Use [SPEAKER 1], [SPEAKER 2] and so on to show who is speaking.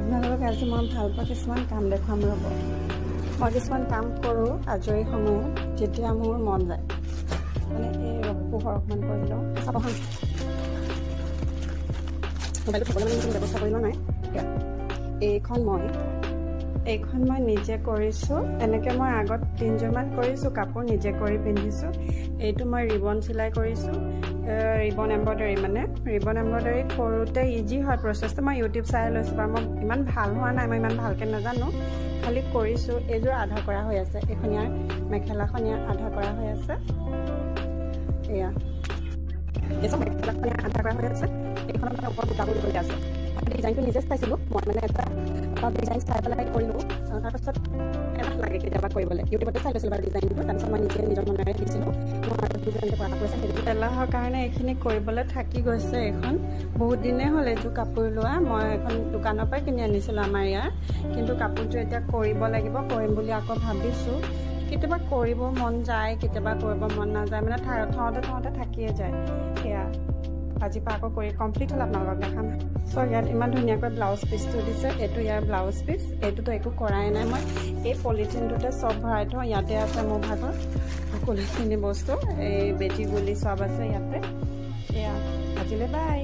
[SPEAKER 1] আপোনালোকক আজি মই ভাল পোৱা কিছুমান কাম দেখুৱাম ৰ'ব। মই কিছুমান কাম কৰোঁ আজৰি সময়ত যেতিয়া মোৰ মন যায়, মানে এই পোহৰ অকণমান কৰি লওঁ। চাব হা, মোবাইলটো থ'বলৈ মানে ব্যৱস্থা কৰি লোৱা নাই। এইখন মই নিজে কৰিছোঁ। এনেকৈ মই আগত 3যোৰমান কৰিছোঁ, কাপোৰ নিজে কৰি পিন্ধিছোঁ। এইটো মই ৰিবন চিলাই কৰিছোঁ, ৰিবন এম্ব্ৰইডাৰী, মানে ৰিবন এম্ব্ৰইডাৰী কৰোঁতে ইজি হয় প্ৰচেছটো। মই ইউটিউব চাই লৈছোঁ বাৰু, মই ইমান ভাল হোৱা নাই, মই ইমান ভালকৈ নাজানো, খালি কৰিছোঁ। এইযোৰ আধা কৰা হৈ আছে, এইখনীয়া মেখেলাখনীয়া আধা কৰা হৈ আছে। এয়া এইচব মেখেলাখনীয়া আধা কৰা হৈ আছে। এইখনত মানে ওপৰত বুটাব দিবলগীয়া আছে। ডিজাইনটো নিজে চাইছিলোঁ মই, মানে এটা ডিজাইন চাই পেলাই কৰিলোঁ। তাৰপাছত এলাহ লাগে কেতিয়াবা কৰিবলৈ, ইউটিউবতে চাই লৈছিলোঁ বাৰু ডিজাইনটো, তাৰপিছত মই নিজে নিজৰ মনেৰে দিছিলোঁ। এলাহৰ কাৰণে এইখিনি কৰিবলৈ থাকি গৈছে। এইখন বহুত দিনেই হ'ল এইটো কাপোৰ লোৱা। মই এখন দোকানৰ পৰাই কিনি আনিছিলোঁ আমাৰ ইয়াৰ, কিন্তু কাপোৰটো এতিয়া কৰিব লাগিব, কৰিম বুলি আকৌ ভাবিছোঁ। কেতিয়াবা কৰিব মন যায়, কেতিয়াবা কৰিব মন নাযায়, মানে থওঁতে থাকিয়ে যায়। সেয়া আজিৰ পৰা আকৌ কৰি কমপ্লিট হ'ল আপোনালোকক দেখাম। চ' ইয়াত ইমান ধুনীয়াকৈ ব্লাউজ পিচটো দিছে। এইটো ইয়াৰ ব্লাউজ পিচ, এইটোতো একো কৰাই নাই মই, এই পলিথিনটোতে চব ভৰাই থওঁ। ইয়াতে আছে মোৰ ভাগৰ সকলোখিনি বস্তু, এই বেটি গুলি চব আছে ইয়াতে। এয়া আজিলৈ বাই।